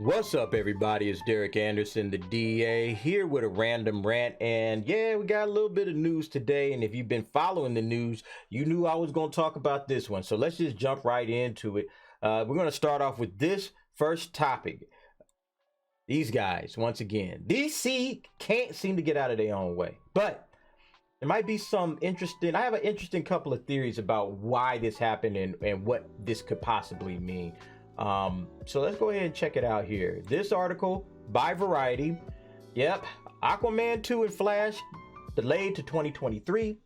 What's up, everybody? It's Derek Anderson, the DA, here with a random rant. And yeah, we got a little bit of news today. And if you've been following the news, you knew I was going to talk about this one. So let's just jump right into it. We're going to start off with this first topic. These guys, once again, DC can't seem to get out of their own way. But there might be some interesting, I have an interesting couple of theories about why this happened and what this could possibly mean. So let's go ahead and check it out here. This article by Variety. Yep, Aquaman 2 and Flash delayed to 2023,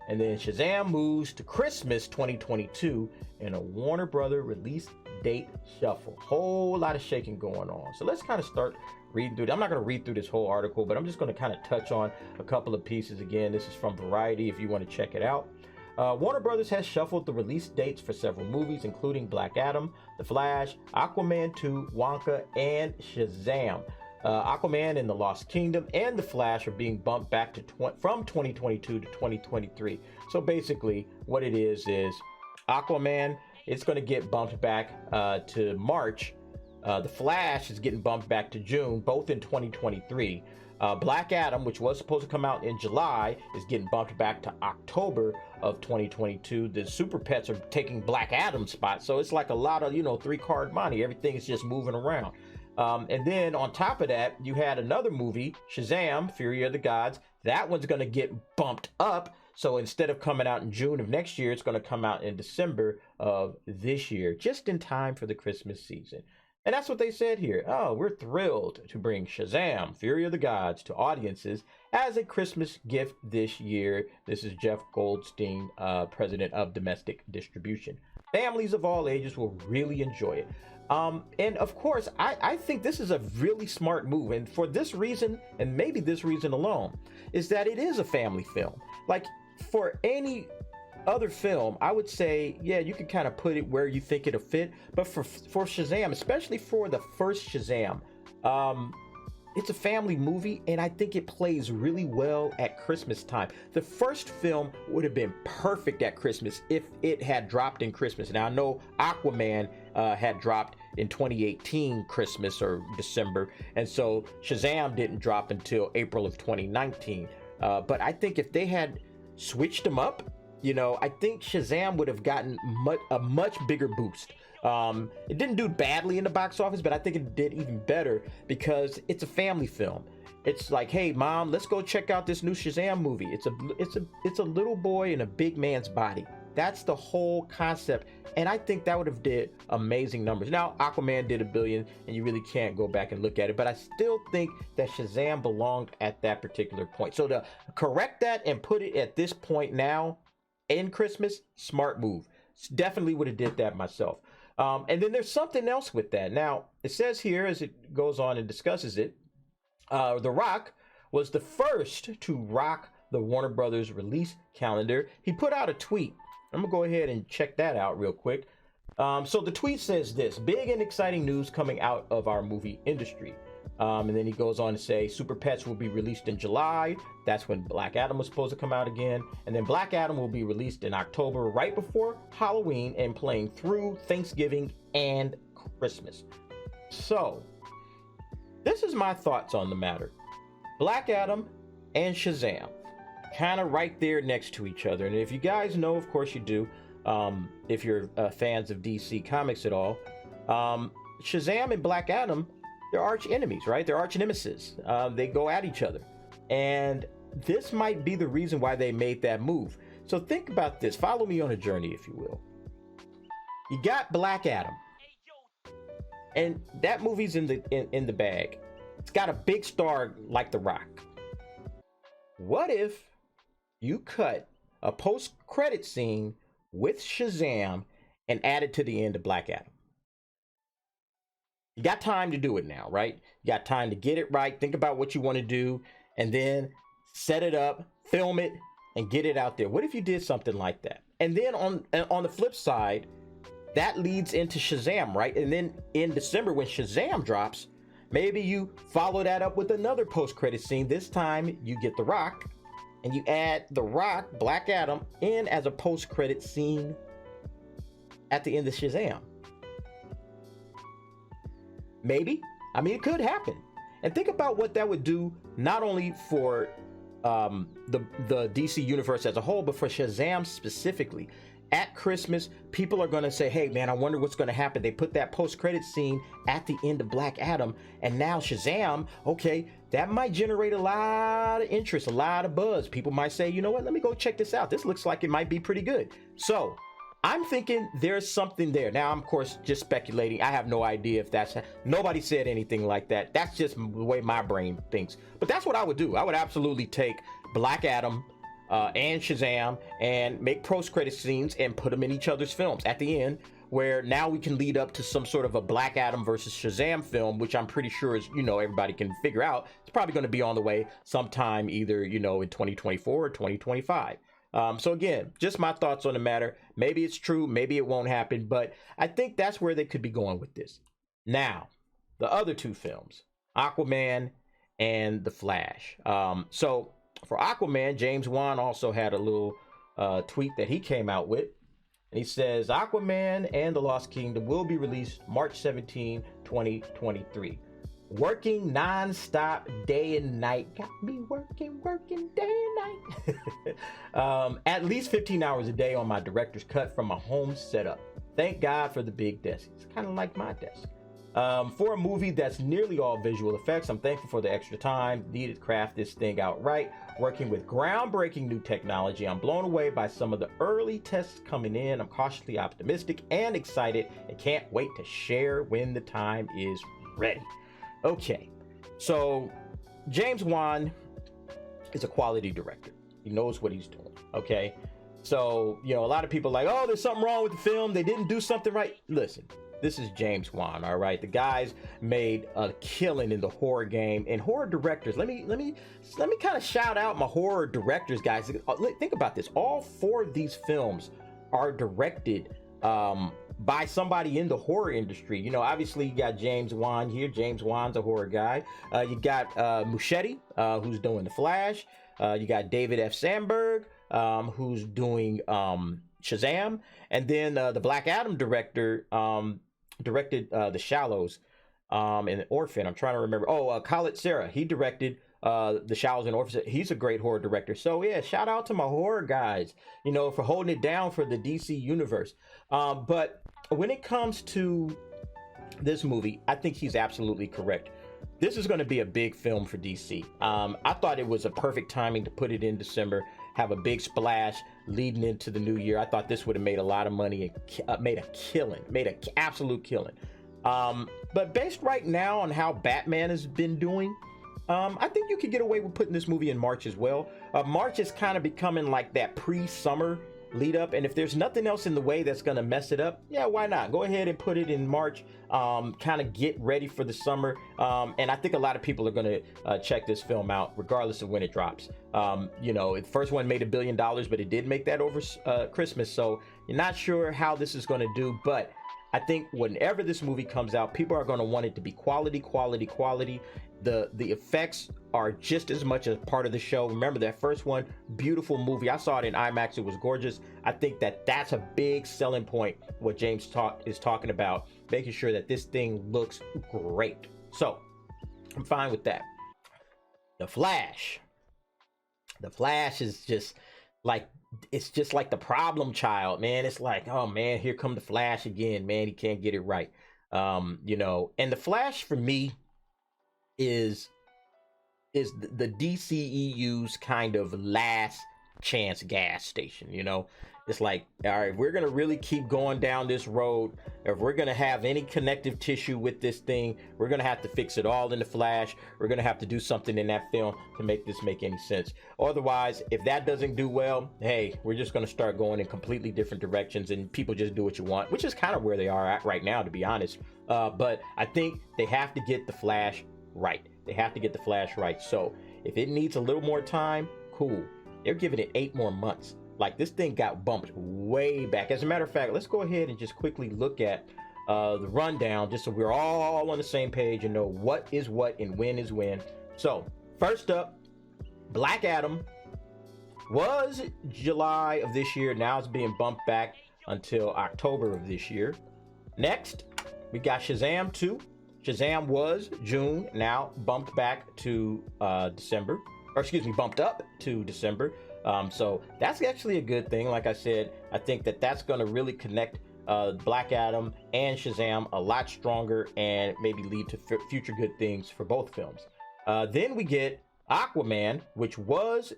and then Shazam moves to Christmas 2022 in a Warner Brother release date shuffle. Whole lot of shaking going on. So let's kind of start reading through it. I'm not going to read through this whole article, but I'm just going to kind of touch on a couple of pieces. Again, this is from Variety if you want to check it out. Warner Brothers has shuffled the release dates for several movies, including Black Adam, The Flash, Aquaman 2, Wonka, and Shazam. Aquaman and the Lost Kingdom and The Flash are being bumped back to from 2022 to 2023. So basically, what it is Aquaman, it's going to get bumped back to March. The Flash is getting bumped back to June, both in 2023. Black Adam, which was supposed to come out in July, is getting bumped back to October of 2022. The Super Pets are taking Black Adam's spot. So it's like a lot of, three-card money. Everything is just moving around. And then on top of that, you had another movie, Shazam, Fury of the Gods. That one's going to get bumped up. So instead of coming out in June of next year, it's going to come out in December of this year, just in time for the Christmas season. And that's what they said here. Oh, we're thrilled to bring Shazam, Fury of the Gods, to audiences as a Christmas gift this year. This is Jeff Goldstein, president of domestic distribution. Families of all ages will really enjoy it. And of course, I think this is a really smart move. And for this reason, and maybe this reason alone, is that it is a family film. Like, for any other film, I would say, yeah, you can kind of put it where you think it'll fit. But for Shazam, especially for the first Shazam, it's a family movie, and I think it plays really well at Christmas time. The first film would have been perfect at Christmas if it had dropped in Christmas. Now, I know Aquaman had dropped in 2018 Christmas or December, and so Shazam didn't drop until April of 2019. But I think if they had switched them up, I think Shazam would have gotten a much bigger boost. It didn't do badly in the box office, but I think it did even better because it's a family film. It's like, hey, mom, let's go check out this new Shazam movie. It's a little boy in a big man's body. That's the whole concept, and I think that would have did amazing numbers. Now, Aquaman did $1 billion, and you really can't go back and look at it, but I still think that Shazam belonged at that particular point. So to correct that and put it at this point now, in Christmas, smart move. Definitely would have did that myself. And then there's something else with that. Now, it says here, as it goes on and discusses it, The Rock was the first to rock the Warner Brothers release calendar. He put out a tweet. I'm going to go ahead and check that out real quick. So the tweet says this: big and exciting news coming out of our movie industry. And then he goes on to say Super Pets will be released in July. That's when Black Adam was supposed to come out again. And then Black Adam will be released in October, right before Halloween, and playing through Thanksgiving and Christmas. So this is my thoughts on the matter. Black Adam and Shazam, kind of right there next to each other. And if you guys know, of course you do, if you're fans of DC Comics at all, Shazam and Black Adam, they're arch enemies, right? They're arch nemesis. They go at each other. And this might be the reason why they made that move. So think about this. Follow me on a journey, if you will. You got Black Adam. And that movie's in the bag. It's got a big star like The Rock. What if you cut a post-credit scene with Shazam and add it to the end of Black Adam? You got time to do it now, right? You got time to get it right. Think about what you want to do and then set it up, film it, and get it out there. What if you did something like that? And then on the flip side, that leads into Shazam, right? And then in December when Shazam drops, maybe you follow that up with another post-credit scene. This time you get The Rock and you add The Rock, Black Adam, in as a post-credit scene at the end of Shazam. Maybe. I mean, it could happen. And think about what that would do, not only for the DC universe as a whole, but for Shazam specifically. At Christmas, people are going to say, hey man, I wonder what's going to happen. They put that post-credit scene at the end of Black Adam, and now Shazam, okay, that might generate a lot of interest, a lot of buzz. People might say, you know what, let me go check this out. This looks like it might be pretty good. So I'm thinking there's something there. Now, I'm of course just speculating. I have no idea if that's, nobody said anything like that. That's just the way my brain thinks. But that's what I would do. I would absolutely take Black Adam and Shazam and make post-credit scenes and put them in each other's films at the end, where now we can lead up to some sort of a Black Adam versus Shazam film, which I'm pretty sure is, you know, everybody can figure out. It's probably going to be on the way sometime either, you know, in 2024 or 2025. So again, just my thoughts on the matter. Maybe it's true, maybe it won't happen, but I think that's where they could be going with this. Now, the other two films, Aquaman and The Flash. So for Aquaman, James Wan also had a little tweet that he came out with. And he says, Aquaman and the Lost Kingdom will be released March 17, 2023. Working non-stop day and night. Got me working day and night. At least 15 hours a day on my director's cut from my home setup. Thank God for the big desk. It's kind of like my desk. For a movie that's nearly all visual effects, I'm thankful for the extra time needed to craft this thing out right. Working with groundbreaking new technology, I'm blown away by some of the early tests coming in. I'm cautiously optimistic and excited and can't wait to share when the time is ready. Okay, so James Wan is a quality director. He knows what he's doing, okay? So, you know, a lot of people are like, oh, there's something wrong with the film. They didn't do something right. Listen. This is James Wan, all right? The guy's made a killing in the horror game, and horror directors. Let me kind of shout out my horror directors, guys. Think about this. All four of these films are directed by somebody in the horror industry. You know, obviously you got James Wan here. James Wan's a horror guy. You got Muschietti, who's doing The Flash. You got David F. Sandberg, who's doing Shazam, and then the Black Adam director directed The Shallows and Orphan. I'm trying to remember. Khaled Serra, he directed The Shallows and Orphan. He's a great horror director. So yeah, shout out to my horror guys, you know, for holding it down for the DC universe. But when it comes to this movie, I think he's absolutely correct. This is going to be a big film for DC. I thought it was a perfect timing to put it in December, have a big splash leading into the new year. I thought this would have made a lot of money and made an absolute killing. But based right now on how Batman has been doing, I think you could get away with putting this movie in March as well. March is kind of becoming like that pre-summer lead up, and if there's nothing else in the way that's going to mess it up, yeah, why not go ahead and put it in March, kind of get ready for the summer. And I think a lot of people are going to check this film out regardless of when it drops. You know, the first one made $1 billion, but it did make that over Christmas, so you're not sure how this is going to do, but I think whenever this movie comes out, people are going to want it to be quality. The effects are just as much a part of the show. Remember that first one, beautiful movie. I saw it in IMAX. It was gorgeous. I think that that's a big selling point, what James is talking about, making sure that this thing looks great. So I'm fine with that. The Flash is just like, it's just like the problem child, man. It's like, oh man, here come the Flash again, man. He can't get it right. You know, and the Flash for me is the DCEU's kind of last chance gas station. You know, it's like, all right, if we're gonna really keep going down this road, if we're gonna have any connective tissue with this thing, we're gonna have to fix it all in the Flash. We're gonna have to do something in that film to make this make any sense. Otherwise, if that doesn't do well, hey, we're just gonna start going in completely different directions, and people just do what you want, which is kind of where they are at right now, to be honest. But I think they have to get the Flash right. They have to get the Flash right. So if it needs a little more time, cool. They're giving it 8 more months. Like, this thing got bumped way back. As a matter of fact, let's go ahead and just quickly look at the rundown, just so we're all on the same page and know what is what and when is when. So first up, Black Adam was July of this year. Now it's being bumped back until October of this year. Next, we got Shazam 2. Shazam was June, now bumped back to December, or excuse me, bumped up to December. So that's actually a good thing. Like I said, I think that that's going to really connect Black Adam and Shazam a lot stronger and maybe lead to future good things for both films. Then we get Aquaman, which was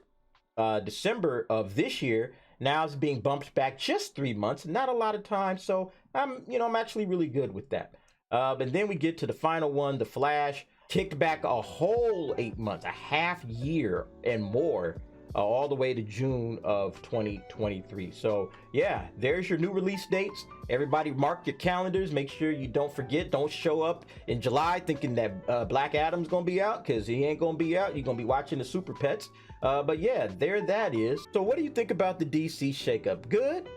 December of this year. Now it's being bumped back just 3 months, not a lot of time. So I'm actually really good with that. But then we get to the final one, The Flash, kicked back a whole 8 months, a half year and more, all the way to June of 2023. So yeah, there's your new release dates. Everybody mark your calendars. Make sure you don't forget. Don't show up in July thinking that Black Adam's gonna be out, because he ain't gonna be out. You're gonna be watching the Super Pets. But yeah, there that is. So what do you think about the DC shakeup? Good,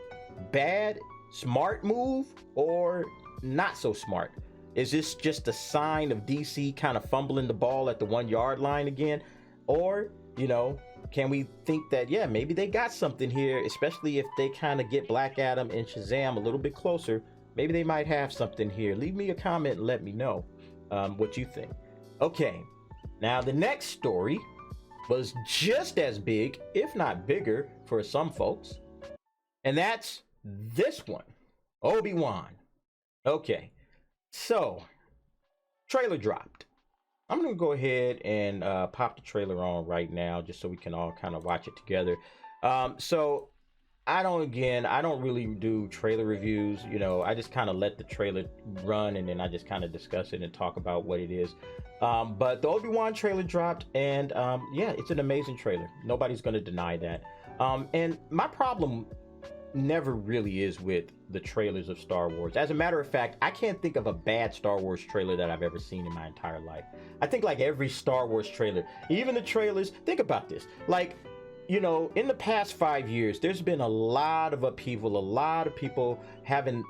bad, smart move, or not so smart? Is this just a sign of DC kind of fumbling the ball at the 1 yard line again? Or, can we think that, yeah, maybe they got something here, especially if they kind of get Black Adam and Shazam a little bit closer? Maybe they might have something here. Leave me a comment and let me know what you think. Okay, now the next story was just as big, if not bigger, for some folks. And that's this one, Obi-Wan. Okay, so trailer dropped. I'm gonna go ahead and pop the trailer on right now, just so we can all kind of watch it together. So I don't really do trailer reviews. I just kind of let the trailer run, and then I just kind of discuss it and talk about what it is. But the Obi-Wan trailer dropped, and yeah, it's an amazing trailer. Nobody's gonna deny that. And my problem never really is with the trailers of Star Wars. As a matter of fact, I can't think of a bad Star Wars trailer that I've ever seen in my entire life. I think like every Star Wars trailer, even the trailers, think about this, like, in the past 5 years, there's been a lot of upheaval, a lot of people having,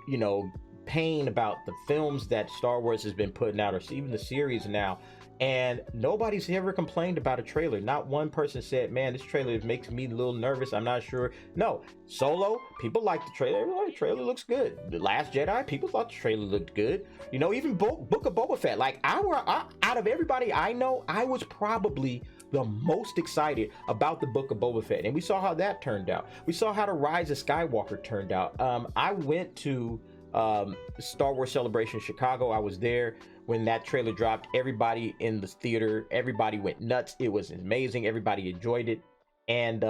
pain about the films that Star Wars has been putting out, or even the series now. And nobody's ever complained about a trailer. Not one person said, man, this trailer makes me a little nervous, I'm not sure. No, Solo, people like the trailer. The trailer looks good. The Last Jedi, people thought the trailer looked good. Even Book of Boba Fett. Like, out of everybody I know, I was probably the most excited about the Book of Boba Fett. And we saw how that turned out. We saw how the Rise of Skywalker turned out. I went to Star Wars Celebration Chicago. I was there when that trailer dropped. Everybody in the theater, everybody went nuts. It was amazing. Everybody enjoyed it. And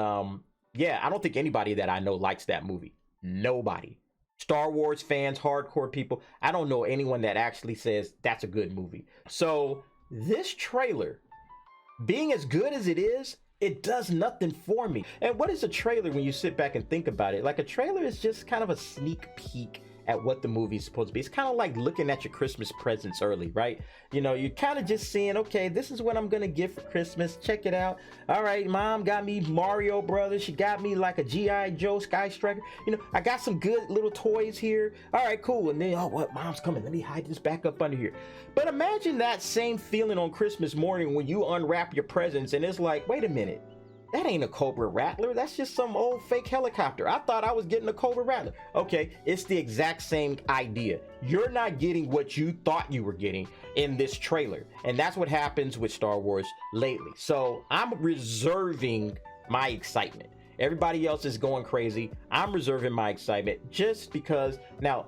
yeah, I don't think anybody that I know likes that movie. Nobody. Star Wars fans, hardcore people, I don't know anyone that actually says that's a good movie. So this trailer, being as good as it is, it does nothing for me. And what is a trailer when you sit back and think about it? Like, a trailer is just kind of a sneak peek at what the movie's supposed to be. It's kind of like looking at your Christmas presents early, right? You're kind of just seeing, okay, this is what I'm gonna get for Christmas. Check it out. All right, mom got me Mario Brothers. She got me like a G.I. Joe Sky Striker. I got some good little toys here. All right, cool. And then, oh, what? Mom's coming. Let me hide this back up under here. But imagine that same feeling on Christmas morning when you unwrap your presents and it's like, wait a minute. That ain't a Cobra Rattler. That's just some old fake helicopter. I thought I was getting a Cobra Rattler. Okay, it's the exact same idea. You're not getting what you thought you were getting in this trailer. And that's what happens with Star Wars lately. So I'm reserving my excitement. Everybody else is going crazy. I'm reserving my excitement just because now,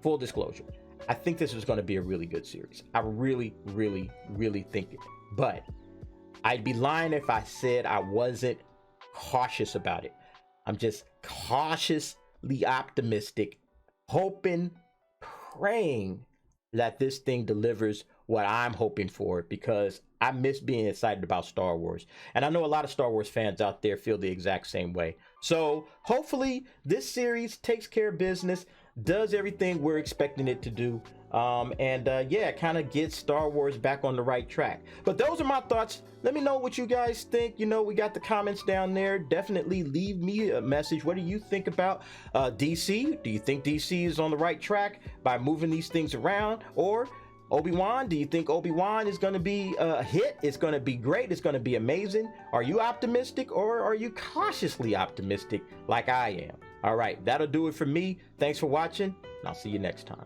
full disclosure, I think this is going to be a really good series. I really, really, really think it. But I'd be lying if I said I wasn't cautious about it. I'm just cautiously optimistic, hoping, praying that this thing delivers what I'm hoping for, because I miss being excited about Star Wars. And I know a lot of Star Wars fans out there feel the exact same way. So hopefully this series takes care of business, does everything we're expecting it to do. Yeah, kind of gets Star Wars back on the right track. But those are my thoughts. Let me know what you guys think. We got the comments down there. Definitely leave me a message. What do you think about DC? Do you think DC is on the right track by moving these things around? Or Obi-Wan, do you think Obi-Wan is going to be a hit? It's going to be great. It's going to be amazing. Are you optimistic, or are you cautiously optimistic like I am? All right, that'll do it for me. Thanks for watching, and I'll see you next time.